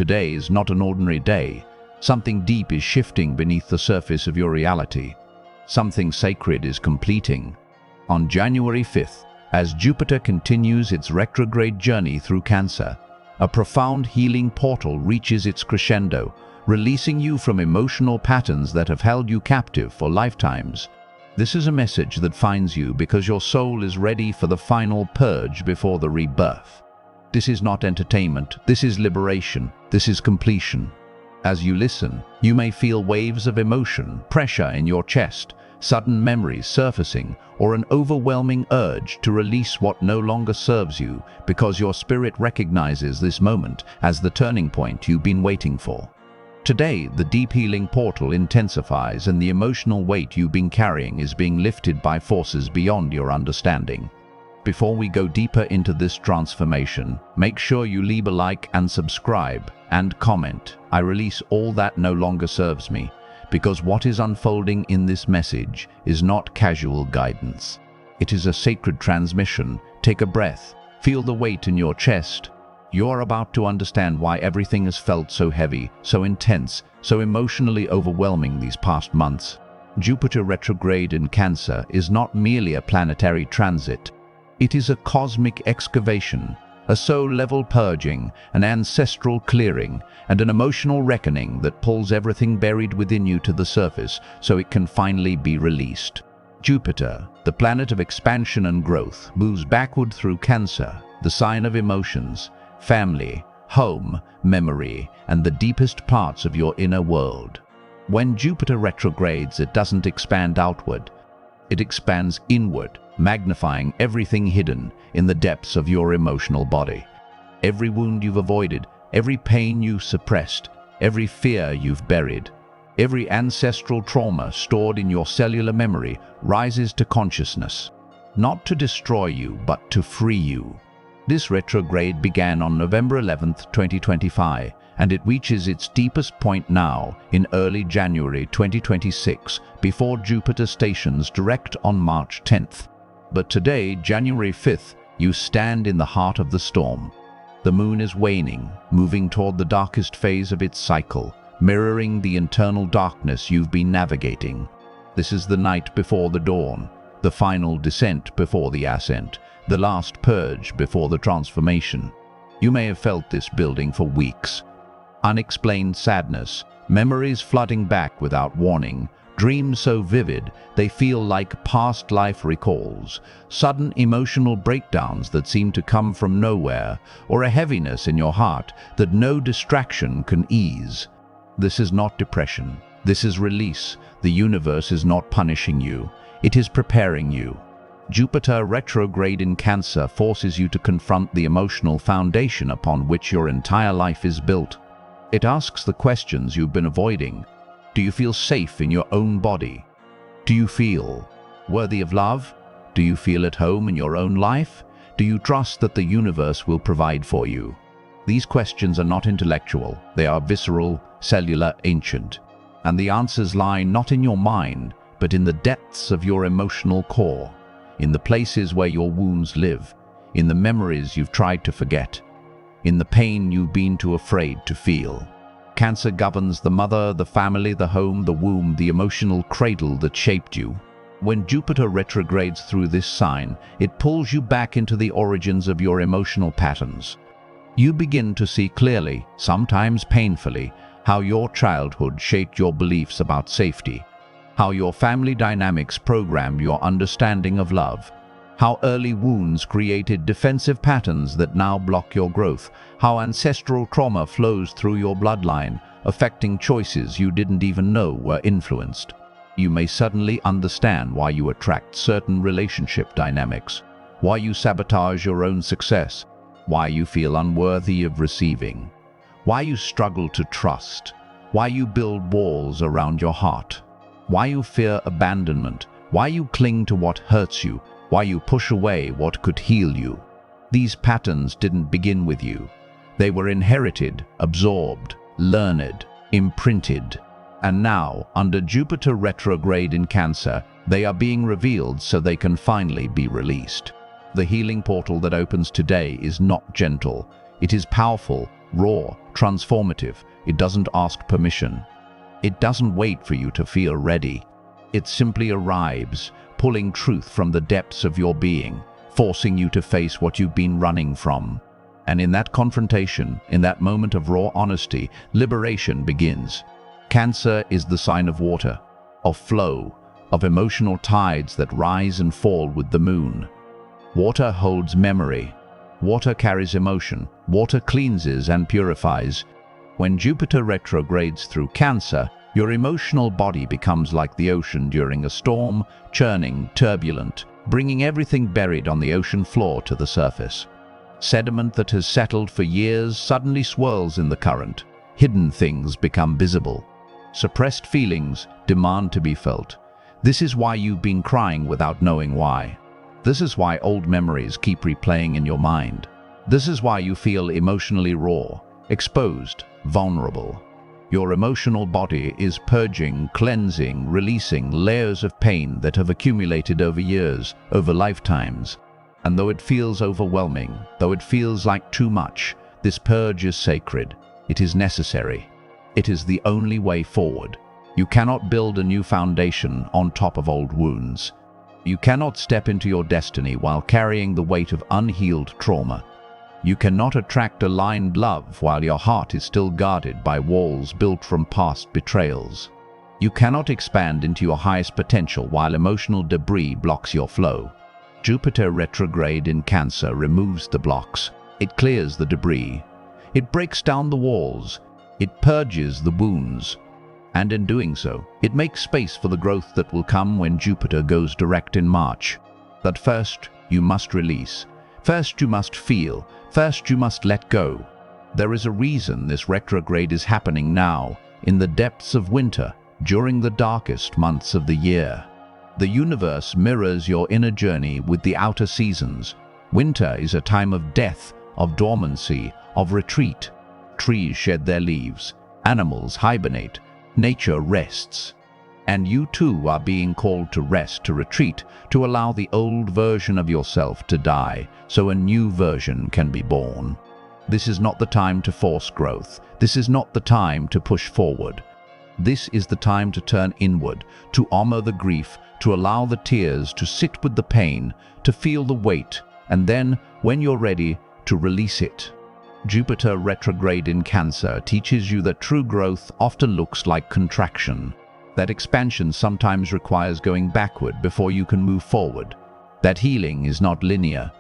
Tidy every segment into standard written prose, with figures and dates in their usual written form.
today is not an ordinary day. Something deep is shifting beneath the surface of your reality. Something sacred is completing. On January 5th, as Jupiter continues its retrograde journey through Cancer, a profound healing portal reaches its crescendo, releasing you from emotional patterns that have held you captive for lifetimes. This is a message that finds you because your soul is ready for the final purge before the rebirth. This is not entertainment, this is liberation, this is completion. As you listen, you may feel waves of emotion, pressure in your chest, sudden memories surfacing, or an overwhelming urge to release what no longer serves you because your spirit recognizes this moment as the turning point you've been waiting for. Today, the deep healing portal intensifies and the emotional weight you've been carrying is being lifted by forces beyond your understanding. Before we go deeper into this transformation, make sure you leave a like and subscribe and comment. I release all that no longer serves me, because what is unfolding in this message is not casual guidance. It is a sacred transmission. Take a breath, feel the weight in your chest. You're about to understand why everything has felt so heavy, so intense, so emotionally overwhelming these past months. Jupiter retrograde in Cancer is not merely a planetary transit. It is a cosmic excavation, a soul-level purging, an ancestral clearing, and an emotional reckoning that pulls everything buried within you to the surface so it can finally be released. Jupiter, the planet of expansion and growth, moves backward through Cancer, the sign of emotions, family, home, memory, and the deepest parts of your inner world. When Jupiter retrogrades, it doesn't expand outward. It expands inward, magnifying everything hidden in the depths of your emotional body. Every wound you've avoided, every pain you suppressed, every fear you've buried, every ancestral trauma stored in your cellular memory rises to consciousness, not to destroy you, but to free you. This retrograde began on November 11th, 2025, and it reaches its deepest point now in early January 2026, before Jupiter stations direct on March 10th. But today, January 5th, you stand in the heart of the storm. The moon is waning, moving toward the darkest phase of its cycle, mirroring the internal darkness you've been navigating. This is the night before the dawn, the final descent before the ascent, the last purge before the transformation. You may have felt this building for weeks. Unexplained sadness, memories flooding back without warning, dreams so vivid they feel like past life recalls, sudden emotional breakdowns that seem to come from nowhere, or a heaviness in your heart that no distraction can ease. This is not depression. This is release. The universe is not punishing you. It is preparing you. Jupiter retrograde in Cancer forces you to confront the emotional foundation upon which your entire life is built. It asks the questions you've been avoiding. Do you feel safe in your own body? Do you feel worthy of love? Do you feel at home in your own life? Do you trust that the universe will provide for you? These questions are not intellectual. They are visceral, cellular, ancient. And the answers lie not in your mind, but in the depths of your emotional core, in the places where your wounds live, in the memories you've tried to forget, in the pain you've been too afraid to feel. Cancer governs the mother, the family, the home, the womb, the emotional cradle that shaped you. When Jupiter retrogrades through this sign, it pulls you back into the origins of your emotional patterns. You begin to see clearly, sometimes painfully, how your childhood shaped your beliefs about safety, how your family dynamics programmed your understanding of love, how early wounds created defensive patterns that now block your growth, how ancestral trauma flows through your bloodline, affecting choices you didn't even know were influenced. You may suddenly understand why you attract certain relationship dynamics, why you sabotage your own success, why you feel unworthy of receiving, why you struggle to trust, why you build walls around your heart, why you fear abandonment, why you cling to what hurts you, why you push away what could heal you. These patterns didn't begin with you. They were inherited, absorbed, learned, imprinted. And now, under Jupiter retrograde in Cancer, they are being revealed so they can finally be released. The healing portal that opens today is not gentle. It is powerful, raw, transformative. It doesn't ask permission. It doesn't wait for you to feel ready. It simply arrives, pulling truth from the depths of your being, forcing you to face what you've been running from. And in that confrontation, in that moment of raw honesty, liberation begins. Cancer is the sign of water, of flow, of emotional tides that rise and fall with the moon. Water holds memory. Water carries emotion. Water cleanses and purifies. When Jupiter retrogrades through Cancer, your emotional body becomes like the ocean during a storm, churning, turbulent, bringing everything buried on the ocean floor to the surface. Sediment that has settled for years suddenly swirls in the current. Hidden things become visible. Suppressed feelings demand to be felt. This is why you've been crying without knowing why. This is why old memories keep replaying in your mind. This is why you feel emotionally raw, exposed, vulnerable. Your emotional body is purging, cleansing, releasing layers of pain that have accumulated over years, over lifetimes. And though it feels overwhelming, though it feels like too much, this purge is sacred. It is necessary. It is the only way forward. You cannot build a new foundation on top of old wounds. You cannot step into your destiny while carrying the weight of unhealed trauma. You cannot attract aligned love while your heart is still guarded by walls built from past betrayals. You cannot expand into your highest potential while emotional debris blocks your flow. Jupiter retrograde in Cancer removes the blocks. It clears the debris. It breaks down the walls. It purges the wounds. And in doing so, it makes space for the growth that will come when Jupiter goes direct in March. But first, you must release. First, you must feel. First, you must let go. There is a reason this retrograde is happening now, in the depths of winter, during the darkest months of the year. The universe mirrors your inner journey with the outer seasons. Winter is a time of death, of dormancy, of retreat. Trees shed their leaves. Animals hibernate. Nature rests. And you too are being called to rest, to retreat, to allow the old version of yourself to die, so a new version can be born. This is not the time to force growth. This is not the time to push forward. This is the time to turn inward, to honor the grief, to allow the tears to sit with the pain, to feel the weight, and then, when you're ready, to release it. Jupiter retrograde in Cancer teaches you that true growth often looks like contraction, that expansion sometimes requires going backward before you can move forward, that healing is not linear,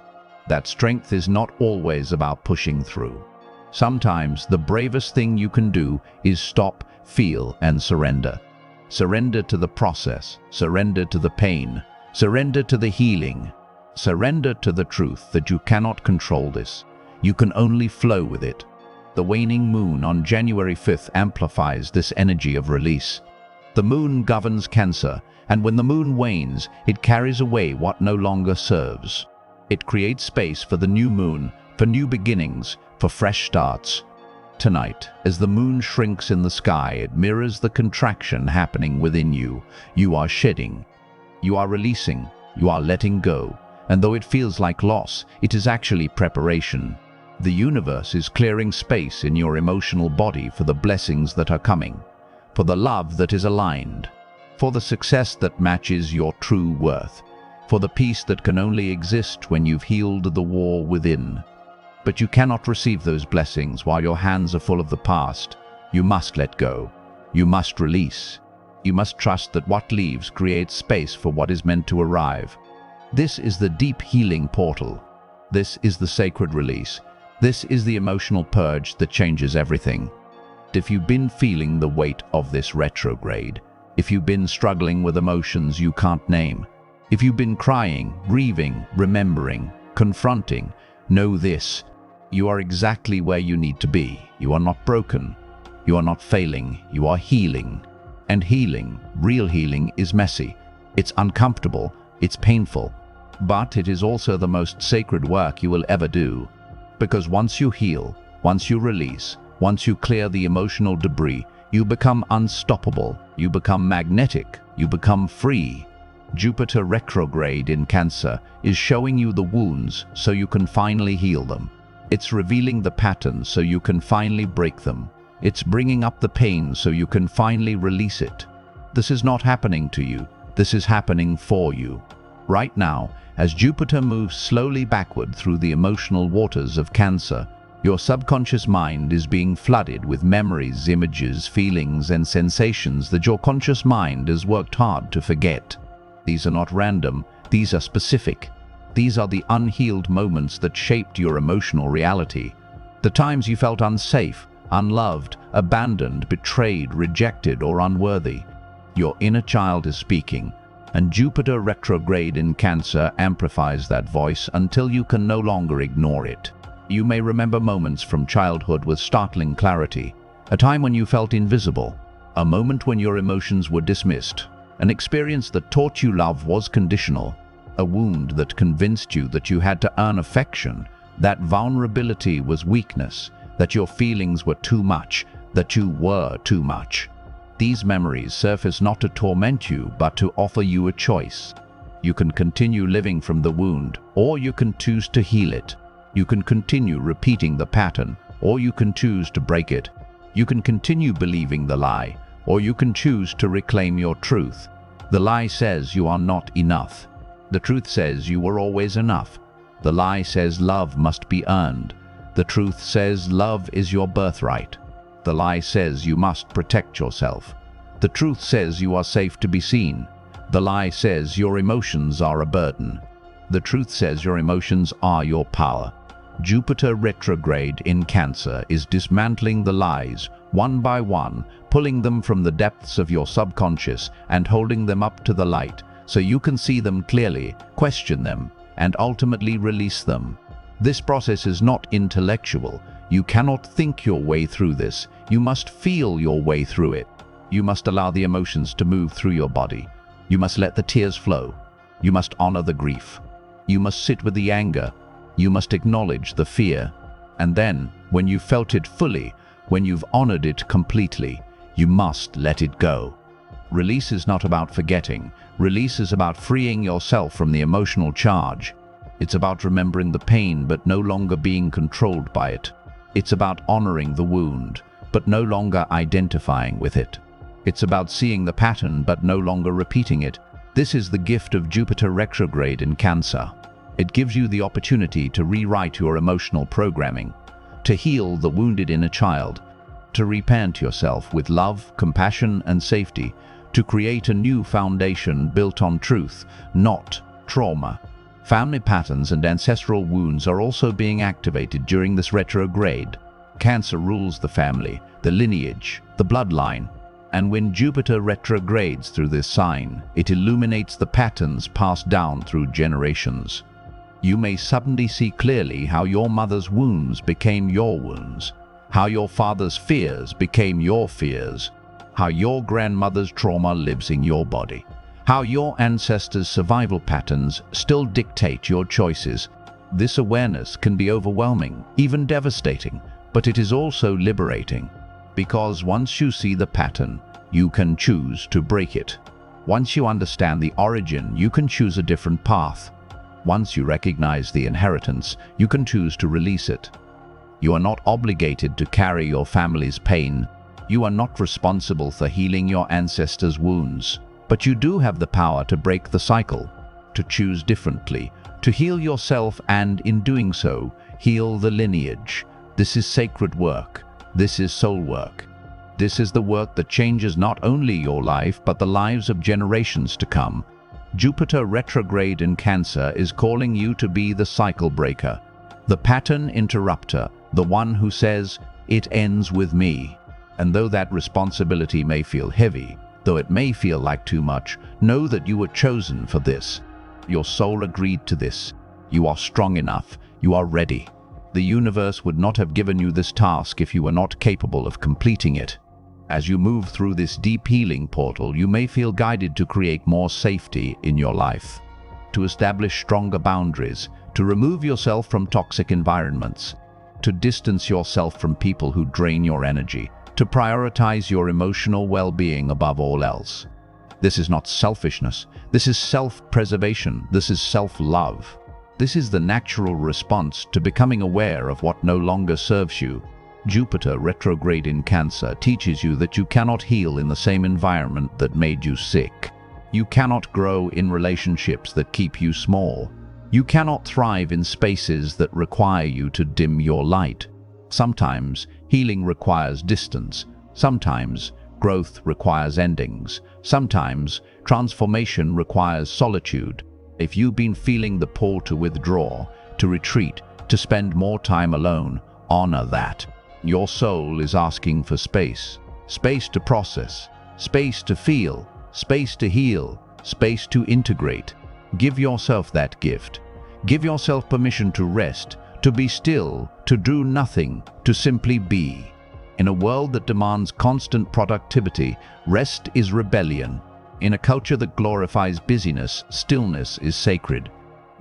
that strength is not always about pushing through. Sometimes the bravest thing you can do is stop, feel, and surrender. Surrender to the process, surrender to the pain, surrender to the healing, surrender to the truth that you cannot control this. You can only flow with it. The waning moon on January 5th amplifies this energy of release. The moon governs Cancer, and when the moon wanes, it carries away what no longer serves. It creates space for the new moon, for new beginnings, for fresh starts. Tonight, as the moon shrinks in the sky, it mirrors the contraction happening within you. You are shedding. You are releasing. You are letting go. And though it feels like loss, it is actually preparation. The universe is clearing space in your emotional body for the blessings that are coming, for the love that is aligned, for the success that matches your true worth, for the peace that can only exist when you've healed the war within. But you cannot receive those blessings while your hands are full of the past. You must let go. You must release. You must trust that what leaves creates space for what is meant to arrive. This is the deep healing portal. This is the sacred release. This is the emotional purge that changes everything. If you've been feeling the weight of this retrograde, if you've been struggling with emotions you can't name, if you've been crying, grieving, remembering, confronting, know this: you are exactly where you need to be. You are not broken. You are not failing. You are healing. And healing, real healing, is messy. It's uncomfortable. It's painful. But it is also the most sacred work you will ever do. Because once you heal, once you release, once you clear the emotional debris, you become unstoppable, you become magnetic, you become free. Jupiter retrograde in Cancer is showing you the wounds so you can finally heal them. It's revealing the patterns so you can finally break them. It's bringing up the pain so you can finally release it. This is not happening to you. This is happening for you. Right now, as Jupiter moves slowly backward through the emotional waters of Cancer, your subconscious mind is being flooded with memories, images, feelings, and sensations that your conscious mind has worked hard to forget. These are not random, these are specific. These are the unhealed moments that shaped your emotional reality. The times you felt unsafe, unloved, abandoned, betrayed, rejected, or unworthy. Your inner child is speaking, and Jupiter retrograde in Cancer amplifies that voice until you can no longer ignore it. You may remember moments from childhood with startling clarity, a time when you felt invisible, a moment when your emotions were dismissed, an experience that taught you love was conditional, a wound that convinced you that you had to earn affection, that vulnerability was weakness, that your feelings were too much, that you were too much. These memories surface not to torment you, but to offer you a choice. You can continue living from the wound, or you can choose to heal it. You can continue repeating the pattern, or you can choose to break it. You can continue believing the lie, or you can choose to reclaim your truth. The lie says you are not enough. The truth says you were always enough. The lie says love must be earned. The truth says love is your birthright. The lie says you must protect yourself. The truth says you are safe to be seen. The lie says your emotions are a burden. The truth says your emotions are your power. Jupiter retrograde in Cancer is dismantling the lies, one by one, pulling them from the depths of your subconscious and holding them up to the light so you can see them clearly, question them, and ultimately release them. This process is not intellectual. You cannot think your way through this. You must feel your way through it. You must allow the emotions to move through your body. You must let the tears flow. You must honor the grief. You must sit with the anger. You must acknowledge the fear. And then, when you've felt it fully, when you've honored it completely, you must let it go. Release is not about forgetting. Release is about freeing yourself from the emotional charge. It's about remembering the pain but no longer being controlled by it. It's about honoring the wound, but no longer identifying with it. It's about seeing the pattern but no longer repeating it. This is the gift of Jupiter retrograde in Cancer. It gives you the opportunity to rewrite your emotional programming, to heal the wounded inner child, to reparent yourself with love, compassion, and safety, to create a new foundation built on truth, not trauma. Family patterns and ancestral wounds are also being activated during this retrograde. Cancer rules the family, the lineage, the bloodline. And when Jupiter retrogrades through this sign, it illuminates the patterns passed down through generations. You may suddenly see clearly how your mother's wounds became your wounds, how your father's fears became your fears, how your grandmother's trauma lives in your body, how your ancestors' survival patterns still dictate your choices. This awareness can be overwhelming, even devastating, but it is also liberating. Because once you see the pattern, you can choose to break it. Once you understand the origin, you can choose a different path. Once you recognize the inheritance, you can choose to release it. You are not obligated to carry your family's pain. You are not responsible for healing your ancestors' wounds. But you do have the power to break the cycle, to choose differently, to heal yourself and, in doing so, heal the lineage. This is sacred work. This is soul work. This is the work that changes not only your life, but the lives of generations to come. Jupiter retrograde in Cancer is calling you to be the cycle breaker, the pattern interrupter, the one who says, "It ends with me." And though that responsibility may feel heavy, though it may feel like too much, know that you were chosen for this. Your soul agreed to this. You are strong enough. You are ready. The universe would not have given you this task if you were not capable of completing it. As you move through this deep healing portal, you may feel guided to create more safety in your life, to establish stronger boundaries, to remove yourself from toxic environments, to distance yourself from people who drain your energy, to prioritize your emotional well-being above all else. This is not selfishness. This is self-preservation. This is self-love. This is the natural response to becoming aware of what no longer serves you. Jupiter retrograde in Cancer teaches you that you cannot heal in the same environment that made you sick. You cannot grow in relationships that keep you small. You cannot thrive in spaces that require you to dim your light. Sometimes healing requires distance. Sometimes growth requires endings. Sometimes transformation requires solitude. If you've been feeling the pull to withdraw, to retreat, to spend more time alone, honor that. Your soul is asking for space. Space to process, space to feel, space to heal, space to integrate. Give yourself that gift. Give yourself permission to rest, to be still, to do nothing, to simply be. In a world that demands constant productivity, rest is rebellion. In a culture that glorifies busyness, stillness is sacred.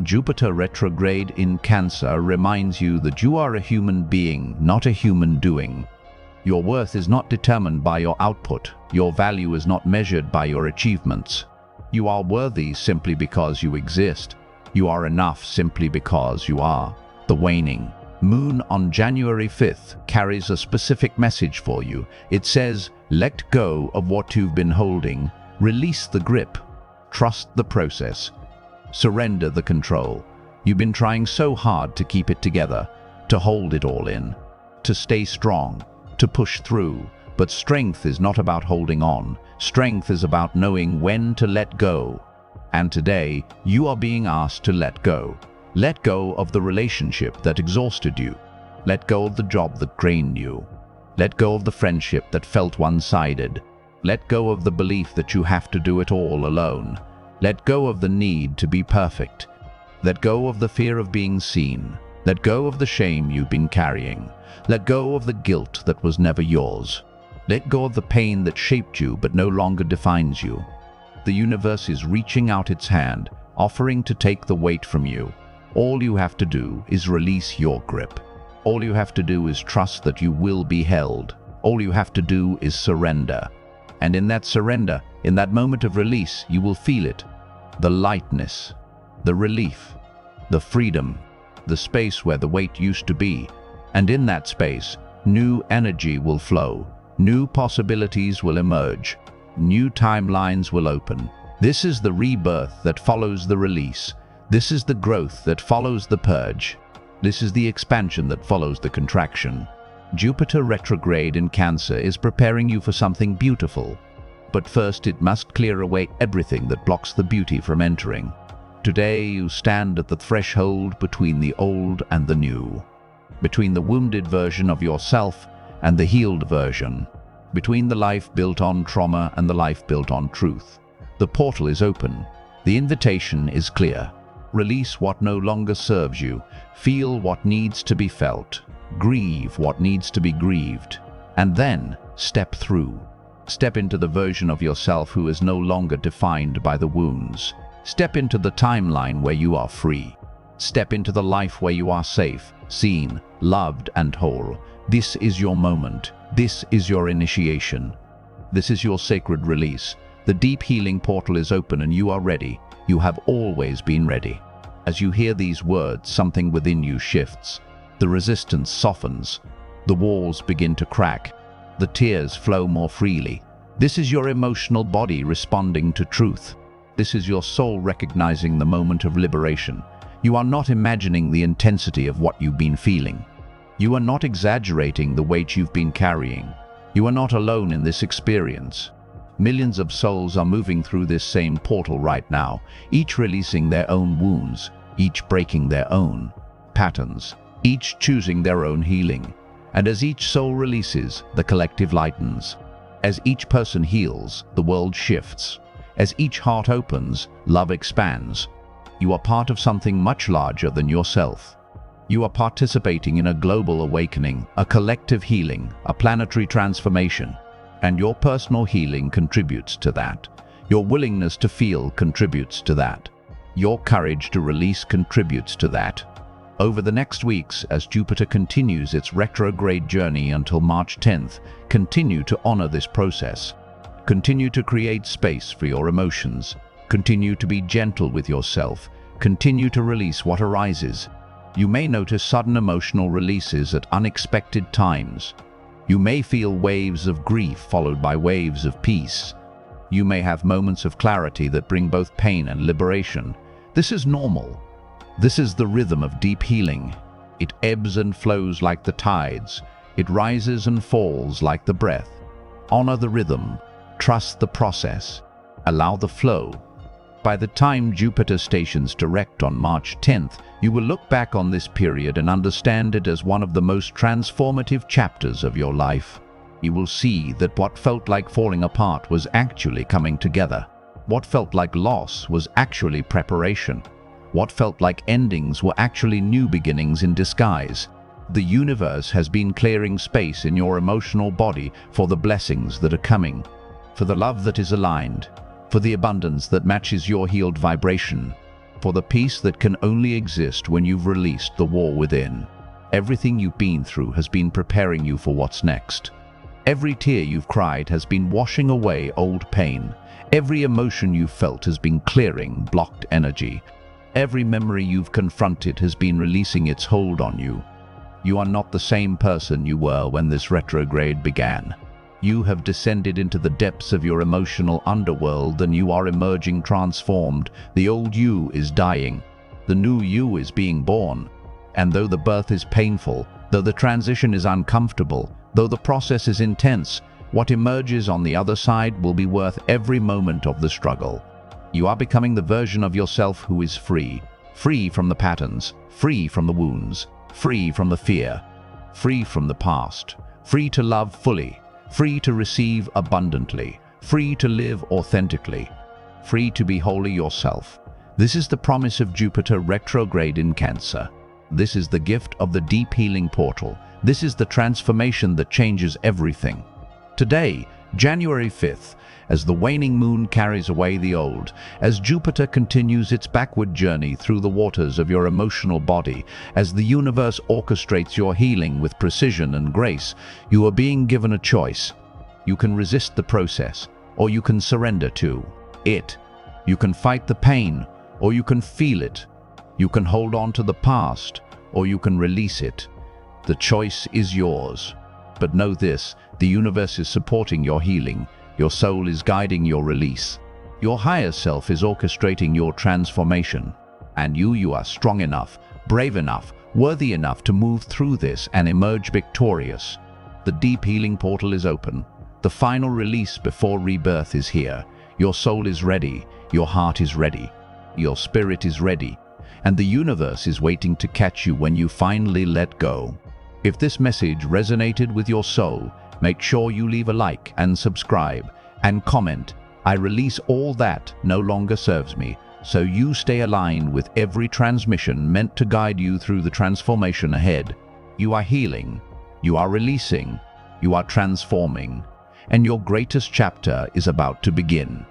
Jupiter retrograde in Cancer reminds you that you are a human being, not a human doing. Your worth is not determined by your output. Your value is not measured by your achievements. You are worthy simply because you exist. You are enough simply because you are. The waning moon on January 5th carries a specific message for you. It says, let go of what you've been holding. Release the grip. Trust the process. Surrender the control. You've been trying so hard to keep it together, to hold it all in, to stay strong, to push through. But strength is not about holding on. Strength is about knowing when to let go. And today, you are being asked to let go. Let go of the relationship that exhausted you. Let go of the job that drained you. Let go of the friendship that felt one-sided. Let go of the belief that you have to do it all alone. Let go of the need to be perfect. Let go of the fear of being seen. Let go of the shame you've been carrying. Let go of the guilt that was never yours. Let go of the pain that shaped you but no longer defines you. The universe is reaching out its hand, offering to take the weight from you. All you have to do is release your grip. All you have to do is trust that you will be held. All you have to do is surrender. And in that surrender, in that moment of release, you will feel it. The lightness, the relief, the freedom, the space where the weight used to be. And in that space, new energy will flow. New possibilities will emerge. New timelines will open. This is the rebirth that follows the release. This is the growth that follows the purge. This is the expansion that follows the contraction. Jupiter retrograde in Cancer is preparing you for something beautiful. But first it must clear away everything that blocks the beauty from entering. Today you stand at the threshold between the old and the new. Between the wounded version of yourself and the healed version. Between the life built on trauma and the life built on truth. The portal is open. The invitation is clear. Release what no longer serves you. Feel what needs to be felt. Grieve what needs to be grieved. And then step through. Step into the version of yourself who is no longer defined by the wounds. Step into the timeline where you are free. Step into the life where you are safe, seen, loved, and whole. This is your moment. This is your initiation. This is your sacred release. The deep healing portal is open and you are ready. You have always been ready. As you hear these words, something within you shifts. The resistance softens. The walls begin to crack. The tears flow more freely. This is your emotional body responding to truth. This is your soul recognizing the moment of liberation. You are not imagining the intensity of what you've been feeling. You are not exaggerating the weight you've been carrying. You are not alone in this experience. Millions of souls are moving through this same portal right now, each releasing their own wounds, each breaking their own patterns, each choosing their own healing. And as each soul releases, the collective lightens. As each person heals, the world shifts. As each heart opens, love expands. You are part of something much larger than yourself. You are participating in a global awakening, a collective healing, a planetary transformation. And your personal healing contributes to that. Your willingness to feel contributes to that. Your courage to release contributes to that. Over the next weeks, as Jupiter continues its retrograde journey until March 10th, continue to honor this process. Continue to create space for your emotions. Continue to be gentle with yourself. Continue to release what arises. You may notice sudden emotional releases at unexpected times. You may feel waves of grief followed by waves of peace. You may have moments of clarity that bring both pain and liberation. This is normal. This is the rhythm of deep healing. It ebbs and flows like the tides. It rises and falls like the breath. Honor the rhythm. Trust the process. Allow the flow. By the time Jupiter stations direct on March 10th, you will look back on this period and understand it as one of the most transformative chapters of your life. You will see that what felt like falling apart was actually coming together. What felt like loss was actually preparation. What felt like endings were actually new beginnings in disguise. The universe has been clearing space in your emotional body for the blessings that are coming, for the love that is aligned, for the abundance that matches your healed vibration, for the peace that can only exist when you've released the war within. Everything you've been through has been preparing you for what's next. Every tear you've cried has been washing away old pain. Every emotion you've felt has been clearing blocked energy. Every memory you've confronted has been releasing its hold on you. You are not the same person you were when this retrograde began. You have descended into the depths of your emotional underworld and you are emerging transformed. The old you is dying. The new you is being born. And though the birth is painful, though the transition is uncomfortable, though the process is intense, what emerges on the other side will be worth every moment of the struggle. You are becoming the version of yourself who is free. Free from the patterns, free from the wounds, free from the fear, free from the past, free to love fully, free to receive abundantly, free to live authentically, free to be wholly yourself. This is the promise of Jupiter retrograde in Cancer. This is the gift of the deep healing portal. This is the transformation that changes everything. Today, January 5th, as the waning moon carries away the old, as Jupiter continues its backward journey through the waters of your emotional body, as the universe orchestrates your healing with precision and grace, you are being given a choice. You can resist the process, or you can surrender to it. You can fight the pain, or you can feel it. You can hold on to the past, or you can release it. The choice is yours. But know this, the universe is supporting your healing. Your soul is guiding your release. Your higher self is orchestrating your transformation. And you are strong enough, brave enough, worthy enough to move through this and emerge victorious. The deep healing portal is open. The final release before rebirth is here. Your soul is ready. Your heart is ready. Your spirit is ready. And the universe is waiting to catch you when you finally let go. If this message resonated with your soul, make sure you leave a like and subscribe and comment. I release all that no longer serves me, so you stay aligned with every transmission meant to guide you through the transformation ahead. You are healing, you are releasing, you are transforming, and your greatest chapter is about to begin.